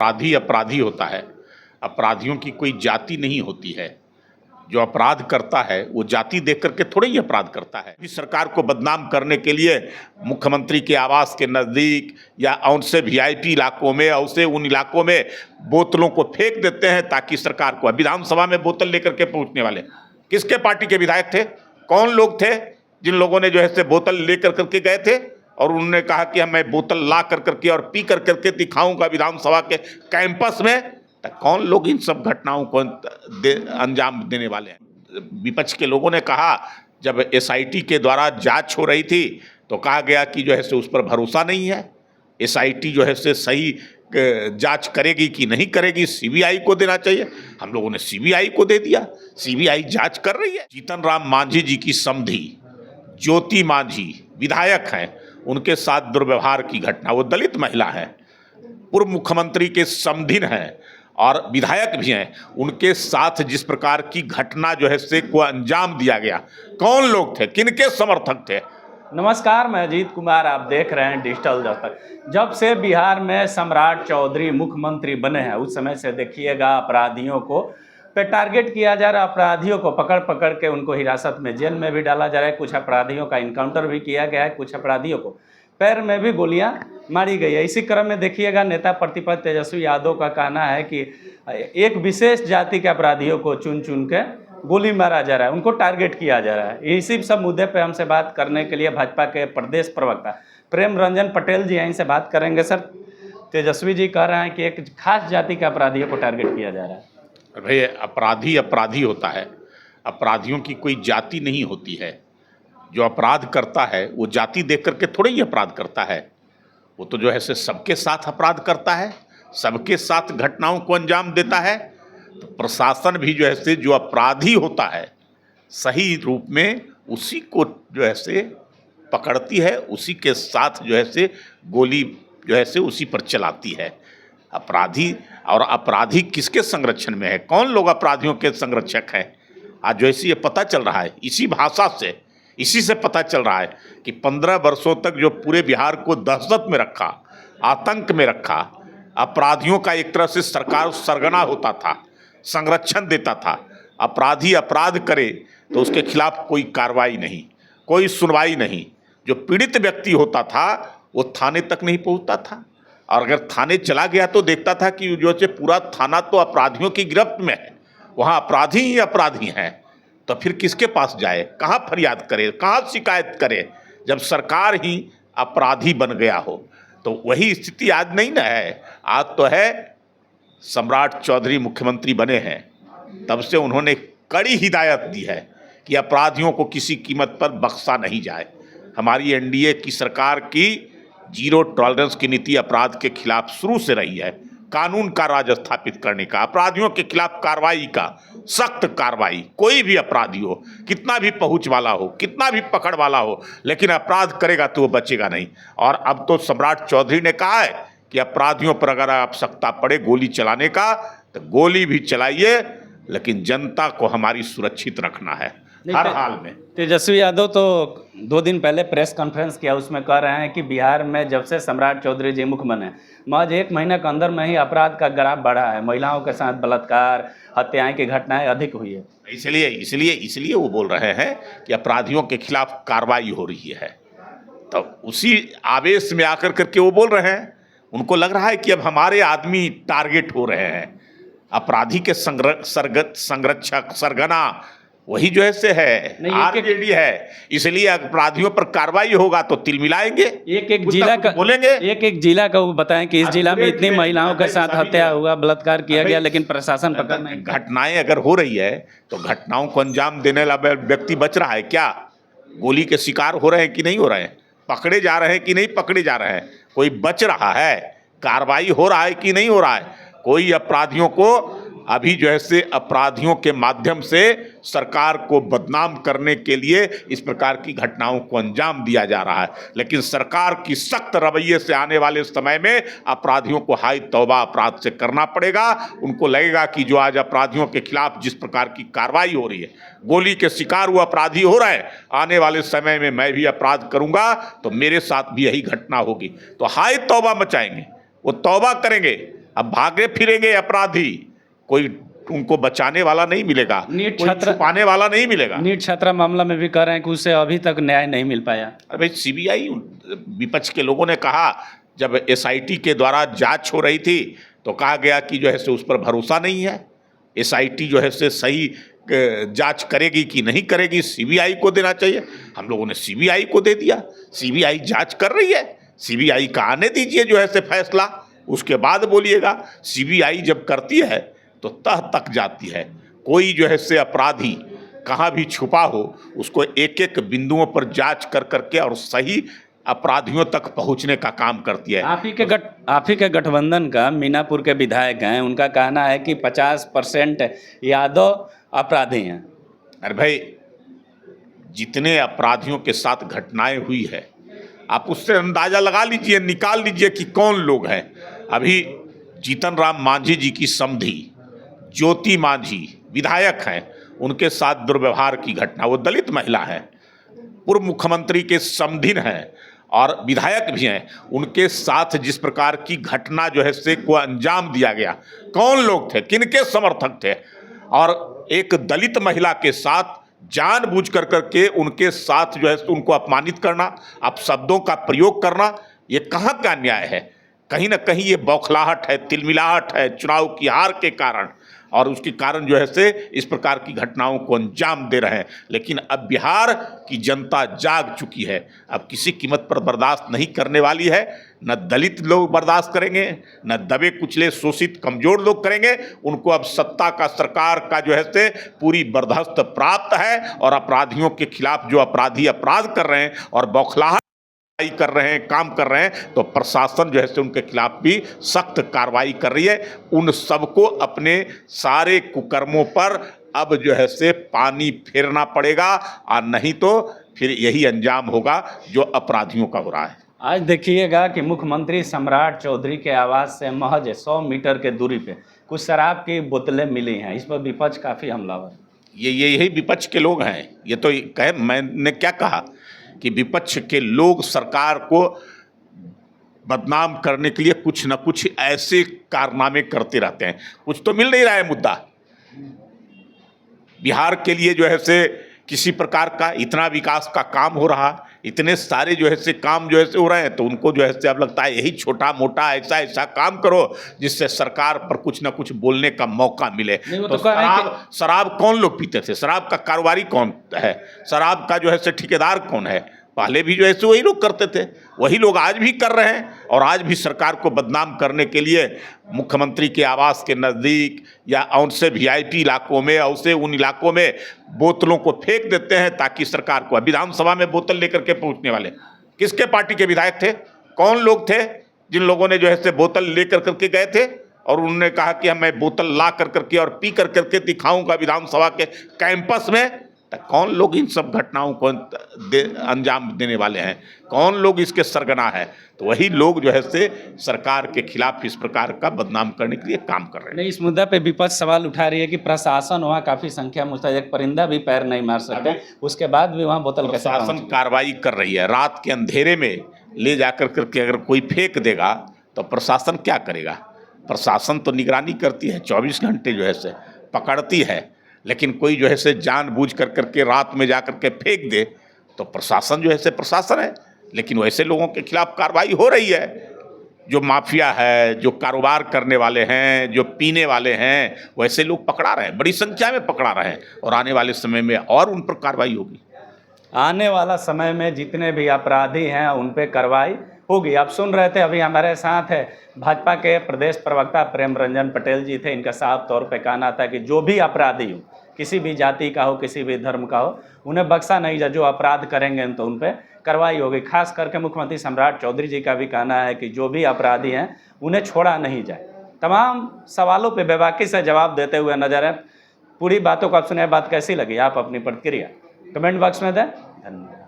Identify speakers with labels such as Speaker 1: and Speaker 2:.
Speaker 1: अपराधी अपराधी होता है। अपराधियों की कोई जाति नहीं होती है। जो अपराध करता है वो जाति देख करके थोड़े ही अपराध करता है। इस सरकार को बदनाम करने के लिए मुख्यमंत्री के आवास के नज़दीक या उनसे वीआईपी इलाकों में और उसे उन इलाकों में बोतलों को फेंक देते हैं ताकि सरकार को। विधानसभा में बोतल लेकर के पहुंचने वाले किसके पार्टी के विधायक थे? कौन लोग थे जिन लोगों ने जो है से बोतल लेकर करके गए थे और उन्होंने कहा कि मैं बोतल ला कर करके और पी कर करके दिखाऊंगा विधानसभा के कैंपस में? तो कौन लोग इन सब घटनाओं को अंजाम देने वाले हैं? विपक्ष के लोगों ने कहा, जब एसआईटी के द्वारा जांच हो रही थी तो कहा गया कि जो है से उस पर भरोसा नहीं है। एसआईटी जो है से सही जांच करेगी कि नहीं करेगी, सीबीआई को देना चाहिए। हम लोगों ने सीबीआई को दे दिया, सीबीआई जांच कर रही है। जीतन राम मांझी जी की समधी ज्योति मांझी विधायक हैं, उनके साथ दुर्व्यवहार की घटना, वो दलित महिला है, पूर्व मुख्यमंत्री के समधिन हैं और विधायक भी हैं, उनके साथ जिस प्रकार की घटना जो है से को अंजाम दिया गया, कौन लोग थे, किनके समर्थक थे?
Speaker 2: नमस्कार, मैं अजीत कुमार, आप देख रहे हैं डिजिटल दस्तक। जब से बिहार में सम्राट चौधरी मुख्यमंत्री बने हैं उस समय से देखिएगा अपराधियों को पे टारगेट किया जा रहा है। अपराधियों को पकड़ पकड़ के उनको हिरासत में, जेल में भी डाला जा रहा है। कुछ अपराधियों का इनकाउंटर भी किया गया है, कुछ अपराधियों को पैर में भी गोलियां मारी गई है। इसी क्रम में देखिएगा नेता प्रतिपक्ष तेजस्वी यादव का कहना है कि एक विशेष जाति के अपराधियों को चुन चुन के गोली मारा जा रहा है, उनको टारगेट किया जा रहा है। इसी सब मुद्दे पे हमसे बात करने के लिए भाजपा के प्रदेश प्रवक्ता प्रेम रंजन पटेल जी यहीं से बात करेंगे। सर, तेजस्वी जी कह रहे हैं कि एक खास जाति के अपराधियों को टारगेट किया जा रहा है।
Speaker 1: भाई, अपराधी अपराधी होता है। अपराधियों की कोई जाति नहीं होती है। जो अपराध करता है वो जाति देख करके थोड़े ही अपराध करता है। वो तो जो है से सबके साथ अपराध करता है, सबके साथ घटनाओं को अंजाम देता है। तो प्रशासन भी जो है से जो अपराधी होता है सही रूप में उसी को जो है से पकड़ती है, उसी के साथ जो है से गोली जो है से उसी पर चलाती है। अपराधी और अपराधी किसके संरक्षण में है? कौन लोग अपराधियों के संरक्षक हैं? आज जो है ये पता चल रहा है, इसी भाषा से, इसी से पता चल रहा है कि 15 वर्षों तक जो पूरे बिहार को दहशत में रखा, आतंक में रखा, अपराधियों का एक तरह से सरकार सरगना होता था, संरक्षण देता था। अपराधी अपराध करे तो उसके खिलाफ कोई कार्रवाई नहीं, कोई सुनवाई नहीं। जो पीड़ित व्यक्ति होता था वो थाने तक नहीं पहुंचता था, और अगर थाने चला गया तो देखता था कि जो है पूरा थाना तो अपराधियों की गिरफ्त में है, वहाँ अपराधी ही अपराधी हैं। तो फिर किसके पास जाए, कहाँ फरियाद करे, कहाँ शिकायत करे, जब सरकार ही अपराधी बन गया हो? तो वही स्थिति आज नहीं ना है। आज तो है सम्राट चौधरी मुख्यमंत्री बने हैं, तब से उन्होंने कड़ी हिदायत दी है कि अपराधियों को किसी कीमत पर बख्शा नहीं जाए। हमारी एनडीए की सरकार की जीरो टॉलरेंस की नीति अपराध के खिलाफ शुरू से रही है। कानून का राज स्थापित करने का, अपराधियों के खिलाफ कार्रवाई का, सख्त कार्रवाई। कोई भी अपराधी हो, कितना भी पहुंच वाला हो, कितना भी पकड़ वाला हो, लेकिन अपराध करेगा तो वो बचेगा नहीं। और अब तो सम्राट चौधरी ने कहा है कि अपराधियों पर अगर आवश्यकता पड़े गोली चलाने का तो गोली भी चलाइए, लेकिन जनता को हमारी सुरक्षित रखना है हर हाल में।
Speaker 2: तेजस्वी यादव तो 2 दिन पहले प्रेस कॉन्फ्रेंस किया, उसमें कह रहे हैं कि बिहार में जब से सम्राट चौधरी जी मुख्य बने महज 1 महीने के अंदर में ही अपराध का ग्राफ बढ़ा है। महिलाओं के साथ बलात्कार, हत्याएं की घटनाएं अधिक हुई है।
Speaker 1: इसलिए वो बोल रहे हैं कि अपराधियों के खिलाफ कार्रवाई हो रही है। तो उसी आवेश में आकर करके वो बोल रहे हैं। उनको लग रहा है कि अब हमारे आदमी टारगेट हो रहे हैं। अपराधी के संरक्षक सरगना वही जो है से है, आरजेडी है। इसलिए अपराधियों पर कार्रवाई होगा तो तिल मिलाएंगे।
Speaker 2: एक जिला का बोलेंगे, एक जिला का वो बताएं कि इस जिला में इतनी महिलाओं के साथ हत्या हुआ, बलात्कार किया गया, लेकिन प्रशासन पकड़ नहीं।
Speaker 1: घटनाएं अगर हो रही है तो घटनाओं को अंजाम देने वाला व्यक्ति बच रहा है क्या? गोली के शिकार हो रहे हैं कि नहीं हो रहे हैं? पकड़े जा रहे हैं कि नहीं पकड़े जा रहे हैं? कोई बच रहा है? कार्रवाई हो रहा है कि नहीं हो रहा है? कोई अपराधियों को अभी जो है से अपराधियों के माध्यम से सरकार को बदनाम करने के लिए इस प्रकार की घटनाओं को अंजाम दिया जा रहा है। लेकिन सरकार की सख्त रवैये से आने वाले समय में अपराधियों को हाय तौबा अपराध से करना पड़ेगा। उनको लगेगा कि जो आज अपराधियों के खिलाफ जिस प्रकार की कार्रवाई हो रही है, गोली के शिकार हुआ अपराधी हो रहे हैं, आने वाले समय में मैं भी अपराध करूंगा तो मेरे साथ भी यही घटना होगी। तो हाय तौबा मचाएंगे, वो तौबा करेंगे, अब भागे फिरेंगे अपराधी, कोई उनको बचाने वाला नहीं मिलेगा,
Speaker 2: नीट
Speaker 1: कोई
Speaker 2: छात्र
Speaker 1: छुपाने वाला नहीं मिलेगा।
Speaker 2: नीट छात्रा मामला में भी कह रहे हैं कि उसे अभी तक न्याय नहीं मिल पाया।
Speaker 1: अरे भाई, सीबीआई, विपक्ष के लोगों ने कहा, जब एसआईटी के द्वारा जांच हो रही थी तो कहा गया कि जो है से उस पर भरोसा नहीं है, एसआईटी जो है से सही जांच करेगी कि नहीं करेगी, सीबीआई को देना चाहिए। हम लोगों ने सीबीआई को दे दिया, सीबीआई जांच कर रही है, सीबीआई का आने दीजिए जो है से फैसला, उसके बाद बोलिएगा। सीबीआई जब करती है तो तह तक जाती है, कोई जो है से अपराधी कहाँ भी छुपा हो उसको एक एक बिंदुओं पर जांच कर करके और सही अपराधियों तक पहुंचने का काम करती है।
Speaker 2: आप ही के गठबंधन का मीनापुर के विधायक हैं, उनका कहना है कि 50% यादव अपराधी हैं।
Speaker 1: अरे भाई, जितने अपराधियों के साथ घटनाएं हुई है आप उससे अंदाजा लगा लीजिए, निकाल लीजिए कि कौन लोग हैं। अभी जीतन राम मांझी जी की समधी ज्योति मांझी विधायक हैं, उनके साथ दुर्व्यवहार की घटना, वो दलित महिला है, पूर्व मुख्यमंत्री के समधिन हैं और विधायक भी हैं, उनके साथ जिस प्रकार की घटना जो है से को अंजाम दिया गया, कौन लोग थे, किनके समर्थक थे, और एक दलित महिला के साथ जानबूझ कर करके उनके साथ जो है उनको अपमानित करना, अपशब्दों का प्रयोग करना, ये कहाँ का न्याय है। कहीं ना कहीं ये बौखलाहट है, तिलमिलाहट है चुनाव की हार के कारण, और उसके कारण जो है से इस प्रकार की घटनाओं को अंजाम दे रहे हैं। लेकिन अब बिहार की जनता जाग चुकी है, अब किसी कीमत पर बर्दाश्त नहीं करने वाली है। न दलित लोग बर्दाश्त करेंगे, न दबे कुचले शोषित कमजोर लोग करेंगे। उनको अब सत्ता का, सरकार का जो है से पूरी बर्दाश्त प्राप्त है, और अपराधियों के खिलाफ जो अपराधी अपराध कर रहे हैं और बौखलाहट कर रहे हैं, काम कर रहे हैं, तो प्रशासन जो है से उनके खिलाफ भी सख्त कार्रवाई कर रही है। उन सबको अपने सारे कुकर्मों पर अब जो है से पानी फेरना पड़ेगा, और नहीं तो फिर यही अंजाम होगा जो अपराधियों का हो रहा है।
Speaker 2: आज देखिएगा कि मुख्यमंत्री सम्राट चौधरी के आवास से महज 100 मीटर के दूरी पे कुछ शराब की बोतलें मिली हैं। इस पर विपक्ष काफ़ी हमलावर।
Speaker 1: यही विपक्ष के लोग हैं। ये तो कहे, मैंने क्या कहा कि विपक्ष के लोग सरकार को बदनाम करने के लिए कुछ न कुछ ऐसे कारनामे करते रहते हैं। कुछ तो मिल नहीं रहा है मुद्दा। बिहार के लिए जो है से किसी प्रकार का इतना विकास का काम हो रहा, इतने सारे जो है से काम जो है से हो रहे हैं, तो उनको जो है से अब लगता है यही छोटा मोटा ऐसा काम करो जिससे सरकार पर कुछ ना कुछ बोलने का मौका मिले। तो शराब कौन लोग पीते थे, शराब का कारोबारी कौन है, शराब का जो है से ठेकेदार कौन है, पहले भी जो है वही लोग करते थे, वही लोग आज भी कर रहे हैं। और आज भी सरकार को बदनाम करने के लिए मुख्यमंत्री के आवास के नज़दीक या उनसे वीआईपी इलाकों में, और उसे उन इलाकों में बोतलों को फेंक देते हैं ताकि सरकार को। विधानसभा में बोतल लेकर के पहुंचने वाले किसके पार्टी के विधायक थे, कौन लोग थे जिन लोगों ने जो है से बोतल लेकर करके गए थे और उन्होंने कहा कि मैं बोतल ला कर करके और पी कर करके दिखाऊंगा विधानसभा के कैंपस में। तो कौन लोग इन सब घटनाओं को अंजाम देने वाले हैं, कौन लोग इसके सरगना है? तो वही लोग जो है से सरकार के खिलाफ इस प्रकार का बदनाम करने के लिए काम कर रहे हैं।
Speaker 2: नहीं, इस मुद्दा पे विपक्ष सवाल उठा रही है कि प्रशासन वहाँ काफ़ी संख्या में, एक परिंदा भी पैर नहीं मार सकते, उसके बाद भी वहाँ बोतल
Speaker 1: प्रशासन कार्रवाई कर रही है। रात के अंधेरे में ले जाकर करके अगर कोई फेंक देगा तो प्रशासन क्या करेगा? प्रशासन तो निगरानी करती है, 24 घंटे जो है से पकड़ती है, लेकिन कोई जो है से जानबूझ कर करके रात में जा कर के फेंक दे तो प्रशासन जो है से प्रशासन है। लेकिन वैसे लोगों के खिलाफ कार्रवाई हो रही है, जो माफिया है, जो कारोबार करने वाले हैं, जो पीने वाले हैं, वैसे लोग पकड़ा रहे हैं, बड़ी संख्या में पकड़ा रहे हैं, और आने वाले समय में और उन पर कार्रवाई होगी।
Speaker 2: आने वाला समय में जितने भी अपराधी हैं उन पर कार्रवाई होगी। आप सुन रहे थे, अभी हमारे साथ है भाजपा के प्रदेश प्रवक्ता प्रेम रंजन पटेल जी थे। इनका साफ तौर पे कहना था कि जो भी अपराधी हो, किसी भी जाति का हो, किसी भी धर्म का हो, उन्हें बख्शा नहीं जाए। जो अपराध करेंगे तो उन पर कार्रवाई होगी। खास करके मुख्यमंत्री सम्राट चौधरी जी का भी कहना है कि जो भी अपराधी हैं उन्हें छोड़ा नहीं जाए। तमाम सवालों पर बेबाकी से जवाब देते हुए नजर है। पूरी बातों को आप सुने, बात कैसी लगी, आप अपनी प्रतिक्रिया कमेंट बॉक्स में दें। धन्यवाद।